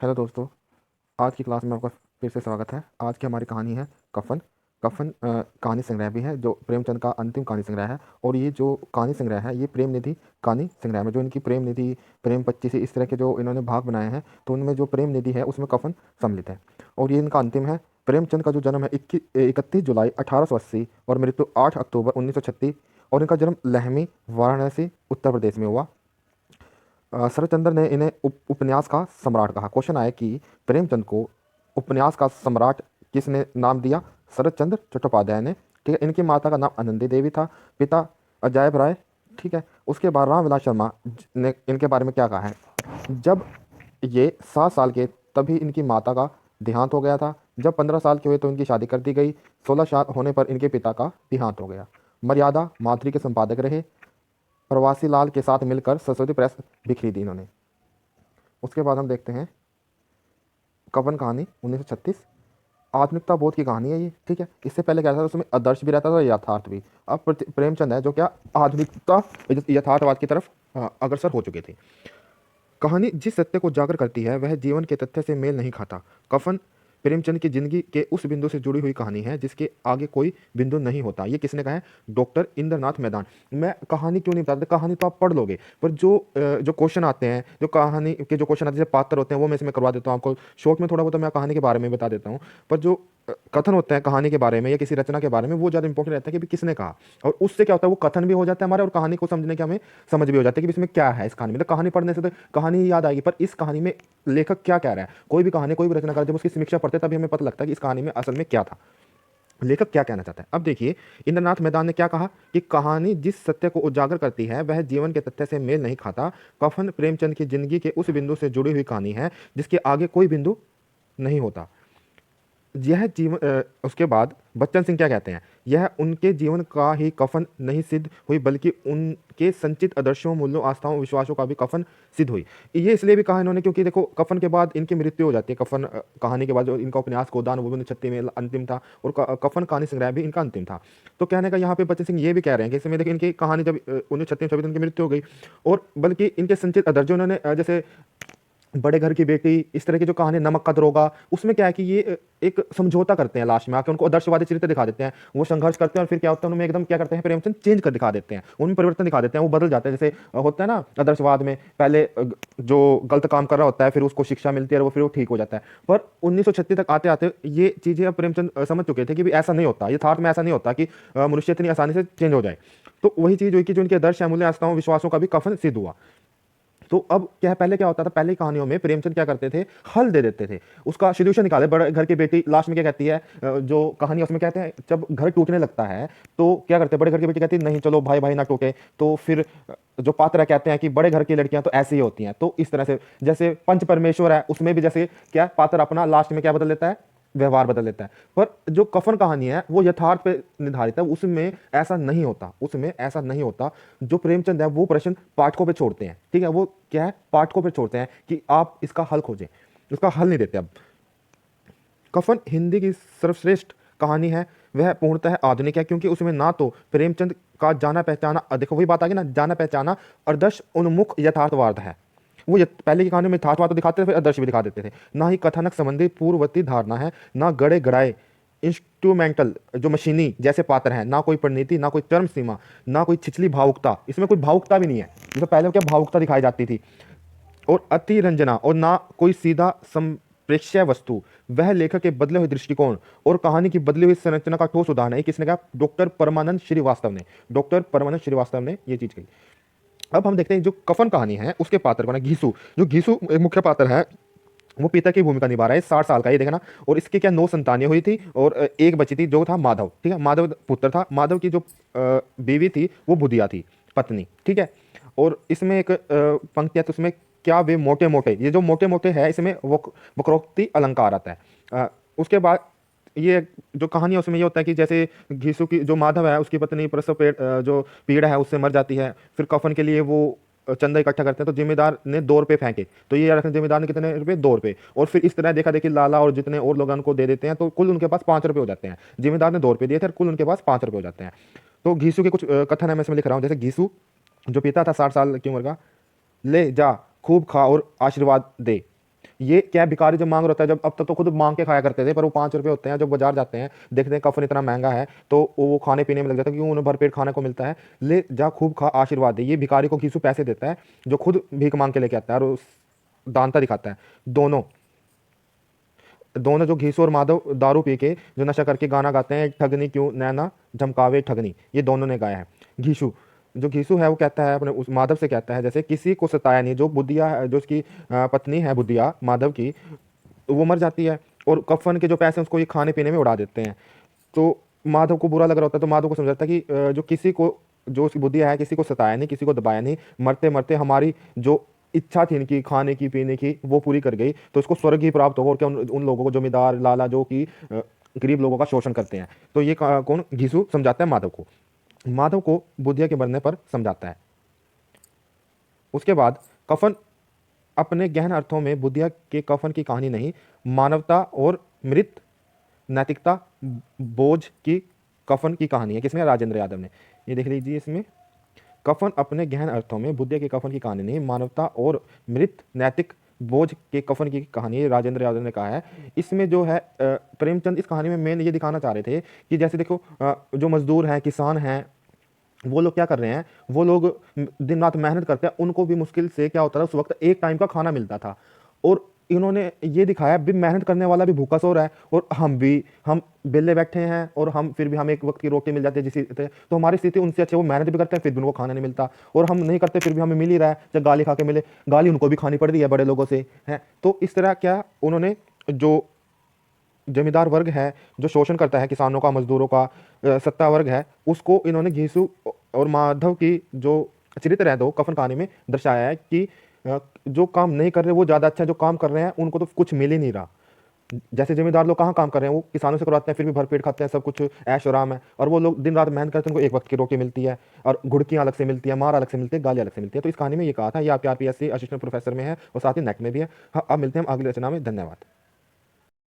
Hello दोस्तों। आज की क्लास में आपका फिर से स्वागत है। आज की हमारी कहानी है कफन। कफन कहानी संग्रह भी है जो प्रेमचंद का अंतिम कहानी संग्रह है। और ये जो कहानी संग्रह है ये प्रेम निधि कहानी संग्रह में जो इनकी प्रेम निधि, प्रेम पच्चीसी इस तरह के जो इन्होंने भाग बनाए हैं, तो उनमें जो प्रेम निधि है उसमें कफन सम्मिलित है। और ये इनका अंतिम है। प्रेमचंद का जो जन्म है 31 जुलाई 1880 और मृत्यु 8 अक्टूबर 1936। और इनका जन्म लहमी, वाराणसी, उत्तर प्रदेश में हुआ। शरतचंद्र ने इन्हें उपन्यास का सम्राट कहा। क्वेश्चन आया कि प्रेमचंद को उपन्यास का सम्राट किसने नाम दिया? शरतचंद्र चट्टोपाध्याय ने। ठीक है। इनकी माता का नाम आनंदी देवी था, पिता अजायब राय। ठीक है। उसके बाद रामविलास शर्मा ने इनके बारे में क्या कहा है? जब ये 7 साल के तभी इनकी माता का देहांत हो गया था। जब 15 साल के हुए तो इनकी शादी कर दी गई। 16 साल होने पर इनके पिता का देहांत हो गया। मर्यादा मातृ के संपादक रहे। प्रवासी लाल के साथ मिलकर सरस्वती प्रेस भी खरीदी इन्होंने। उसके बाद हम देखते हैं कवन कहानी 1936। आधुनिकता बोध की कहानी है ये। ठीक है। इससे पहले क्या था, उसमें आदर्श भी रहता था, यथार्थ भी। अब प्रेमचंद है जो क्या आधुनिकता यथार्थवाद की तरफ अग्रसर हो चुके थे। कहानी जिस सत्य को उजागर करती है वह जीवन के तथ्य से मेल नहीं खाता। कफन प्रेमचंद की जिंदगी के उस बिंदु से जुड़ी हुई कहानी है जिसके आगे कोई बिंदु नहीं होता। ये किसने कहा है? डॉक्टर इंद्रनाथ मैदान। मैं कहानी क्यों नहीं बताता, कहानी तो आप पढ़ लोगे, पर जो क्वेश्चन आते हैं, जो कहानी के जो क्वेश्चन आते हैं, जैसे पात्र होते हैं, वो मैं इसमें करवा देता हूँ आपको शॉर्ट में। थोड़ा बहुत मैं कहानी के बारे में बता देता हूँ, पर जो कथन होते हैं कहानी के बारे में या किसी रचना के बारे में, वो ज़्यादा इंपॉर्टेंट रहता है कि भी किसने कहा। और उससे क्या होता है, वो कथन भी हो जाता है हमारे, और कहानी को समझने के हमें समझ भी हो जाता है कि इसमें क्या है। इस कहानी में तो कहानी पढ़ने से तो कहानी ही याद आएगी, पर इस कहानी में लेखक क्या कह रहा है। कोई भी कहानी, कोई भी रचना कर, जब उसकी समीक्षा पढ़ते तभी हमें पता लगता है कि इस कहानी में असल में क्या था, लेखक क्या कहना चाहता है। अब देखिए, इंद्रनाथ मैदान ने क्या कहा कि कहानी जिस सत्य को उजागर करती है वह जीवन के तथ्य से मेल नहीं खाता। कफन प्रेमचंद की जिंदगी के उस बिंदु से जुड़ी हुई कहानी है जिसके आगे कोई बिंदु नहीं होता। यह जीवन उसके बाद बच्चन सिंह क्या कहते हैं? यह उनके जीवन का ही कफन नहीं सिद्ध हुई, बल्कि उनके संचित आदर्शों, मूल्यों, आस्थाओं, विश्वासों का भी कफन सिद्ध हुई। ये इसलिए भी कहा इन्होंने क्योंकि देखो, कफन के बाद इनकी मृत्यु हो जाती है। कफन कहानी के बाद जो इनका उपन्यास गोदान, वो भी 1936 में अंतिम था, और कफन कहानी संग्रह भी इनका अंतिम था। तो कहने का यहाँ पे बच्चन सिंह ये भी कह रहे हैं कि इसमें देखिए, इनकी कहानी जब 1936 में इनकी मृत्यु हो गई, और बल्कि इनके संचित आदर्श जो उन्होंने जैसे बड़े घर की बेटी, इस तरह की जो कहानी, नमक का दरोगा, उसमें क्या है कि ये एक समझौता करते हैं, लास्ट में आके उनको आदर्शवादी चरित्र दिखा देते हैं। वो संघर्ष करते हैं और फिर क्या होता है, उनमें एकदम क्या करते हैं, प्रेमचंद चेंज कर दिखा देते हैं, उनमें परिवर्तन दिखा देते हैं, वो बदल जाते हैं। जैसे होता है ना आदर्शवाद में, पहले जो गलत काम कर रहा होता है फिर उसको शिक्षा मिलती है और वो फिर वो ठीक हो जाता है। पर 1936 तक आते आते ये चीजें अब प्रेमचंद समझ चुके थे कि भी ऐसा नहीं होता, यथार्थ में ऐसा नहीं होता कि मनुष्य इतनी आसानी से चेंज हो जाए। तो वही चीज हुई कि जो इनके आदर्श, मूल्य, आस्थाओं, विश्वासों का भी कफन सिद्ध हुआ। तो अब क्या है, पहले क्या होता था, पहले कहानियों में प्रेमचंद क्या करते थे, हल दे देते थे, उसका सॉल्यूशन निकाले। बड़े घर की बेटी लास्ट में क्या कहती है, जो कहानी उसमें कहते हैं, जब घर टूटने लगता है तो क्या करते हैं, बड़े घर की बेटी कहती है नहीं चलो भाई भाई ना टूटे, तो फिर जो पात्र कहते हैं कि बड़े घर की लड़कियां तो ऐसी ही होती हैं। तो इस तरह से जैसे पंच परमेश्वर है, उसमें भी जैसे क्या पात्र अपना लास्ट में क्या बदल लेता है, व्यवहार बदल लेता है। पर जो कफन कहानी है वो यथार्थ पे निर्धारित है, उसमें ऐसा नहीं होता, उसमें ऐसा नहीं होता। जो प्रेमचंद है वो प्रश्न पाठकों पे छोड़ते हैं। ठीक है, वो क्या है, पाठकों पे छोड़ते हैं कि आप इसका हल खोजें, उसका हल नहीं देते। अब कफन हिंदी की सर्वश्रेष्ठ कहानी है, वह पूर्णतः आधुनिक है, क्योंकि उसमें ना तो प्रेमचंद का जाना पहचाना, देखो वही बात आ गई ना, जाना पहचाना आदर्श उन्मुख यथार्थवाद है। वो पहले की कहानी में यथार्थवाद तो दिखाते थे, फिर आदर्श भी दिखा देते थे। ना ही कथानक संबंधी पूर्ववर्ती धारणा है, ना गड़े गड़ाए इंस्ट्रूमेंटल जो मशीनी जैसे पात्र हैं, ना कोई परिणति, ना कोई चरम सीमा, ना कोई छिछली भावुकता। इसमें कोई भावुकता भी नहीं है, जैसे पहले क्या भावुकता दिखाई जाती थी, और अति रंजना, और ना कोई सीधा संप्रेक्ष्य वस्तु। वह लेखक के बदले हुए दृष्टिकोण और कहानी की बदली हुई संरचना का ठोस उदाहरण है। किसने कहा? डॉक्टर परमानंद श्रीवास्तव ने। डॉक्टर परमानंद श्रीवास्तव ने ये चीज कही। अब हम देखते हैं जो कफन कहानी है उसके पात्र को ना, घीसू, जो घीसू एक मुख्य पात्र है, वो पिता की भूमिका निभा रहा है। 60 साल का, ये देखना। और इसके क्या 9 संतानें हुई थी और एक बची थी जो था माधव। ठीक है, माधव पुत्र था। माधव की जो बीवी थी वो बुधिया थी, पत्नी। ठीक है। और इसमें एक पंक्ति है, तो उसमें क्या वे मोटे मोटे, ये जो मोटे मोटे है इसमें वक्रोक्ति अलंकार आता है। उसके बाद ये जो कहानी है उसमें ये होता है कि जैसे घीसू की जो माधव है उसकी पत्नी प्रसव पेड़ जो पीड़ा है उससे मर जाती है। फिर कफन के लिए वो चंदा इकट्ठा करते हैं, तो जिम्मेदार ने 2 रुपए फेंके, तो ये रखने जिम्मेदार ने कितने रुपए, 2 रुपए। और फिर इस तरह देखा देखी लाला और जितने और लोग उनको दे देते हैं, तो कुल उनके पास 5 रुपए हो जाते हैं। जिम्मेदार ने 2 रुपए दिए थे, कुल उनके पास 5 रुपए हो जाते हैं। तो घीसू के कुछ कथन है, मैं इसमें लिख रहा हूँ। जैसे घीसू जो पिता था 60 साल की उम्र का, ले जा खूब खा और आशीर्वाद दे, ये क्या है, भिखारी जब मांग रहा होता है, जब अब तक तो खुद मांग के खाया करते थे, पर वो 5 रुपये होते हैं, जब बाजार जाते हैं देखते हैं कफन इतना महंगा है तो वो खाने पीने में लग जाता है, क्योंकि उन्हें भरपेट खाने को मिलता है। ले जा खूब खा, आशीर्वाद दे। ये भिखारी को घीसू पैसे देता है, जो खुद भीख मांग के लेके आता है और उस दानता दिखाता है। दोनों दोनों जो घीसू और माधव दारू पी के जो नशा करके गाना गाते हैं, ठगनी क्यों नैना झमकावे ठगनी, ये दोनों ने गाया है। घीसू जो घीसू है वो कहता है अपने उस माधव से, कहता है जैसे किसी को सताया नहीं, जो बुद्धिया जो उसकी पत्नी है बुद्धिया माधव की, वो मर जाती है और कफन के जो पैसे हैं उसको ये खाने पीने में उड़ा देते हैं। तो माधव को बुरा लग रहा होता है, तो माधव को समझाता है कि जो किसी को, जो उसकी बुद्धिया है, किसी को सताया नहीं, किसी को दबाया नहीं, मरते मरते हमारी जो इच्छा थी इनकी खाने की पीने की वो पूरी कर गई, तो इसको स्वर्ग ही प्राप्त होगा। और क्या उन लोगों को, जमींदार लाला जो कि गरीब लोगों का शोषण करते हैं। तो ये कौन घीसू समझाता है माधव को, माधव को बुद्धिया के मरने पर समझाता है। उसके बाद कफन अपने गहन अर्थों में बुद्धिया के कफन की कहानी नहीं, मानवता और मृत नैतिकता बोझ की कफन की कहानी है। किसने? राजेंद्र यादव ने। ये देख लीजिए, इसमें कफन अपने गहन अर्थों में बुद्धिया के कफन की कहानी नहीं, मानवता और मृत नैतिक बोझ के कफन की कहानी है, राजेंद्र यादव ने कहा है। इसमें जो है प्रेमचंद इस कहानी में मेन ये दिखाना चाह रहे थे कि जैसे देखो जो मजदूर हैं, किसान हैं, वो लोग क्या कर रहे हैं, वो लोग दिन रात मेहनत करते हैं, उनको भी मुश्किल से क्या होता था उस वक्त, एक टाइम का खाना मिलता था। और इन्होंने ये दिखाया भी मेहनत करने वाला भी भूखा सो रहा है, और हम बेले बैठे हैं और हम फिर भी हमें एक वक्त की रोटी मिल जाती है जिस, तो हमारी स्थिति उनसे अच्छी, वो मेहनत भी करते हैं फिर भी उनको खाना नहीं मिलता, और हम नहीं करते फिर भी हमें मिल ही रहा है, जब गाली खा के मिले, गाली उनको भी खानी पड़ रही है बड़े लोगों से है। तो इस तरह क्या उन्होंने जो जमींदार वर्ग है जो शोषण करता है किसानों का, मजदूरों का, सत्ता वर्ग है, उसको इन्होंने घीसू और माधव की जो चरित्र है दो कफन कहानी में दर्शाया है कि जो काम नहीं कर रहे वो ज़्यादा अच्छा है, जो काम कर रहे हैं उनको तो कुछ मिल ही नहीं रहा। जैसे जमींदार लोग कहाँ काम कर रहे हैं, वो किसानों से करवाते हैं फिर भी भरपेट खाते हैं, सब कुछ ऐश आराम है, और वो लोग दिन रात मेहनत करते हैं, उनको एक वक्त की रोटी मिलती है, और घुड़कियाँ अलग से मिलती है, मार अलग से मिलती है, गाली अलग से मिलती है। तो इस कहानी में ये कहा था, ये आपके आरपीएससी असिस्टेंट प्रोफेसर में है और साथ ही नेट में भी है। हाँ, अब मिलते हैं हम अगले रचना में। धन्यवाद।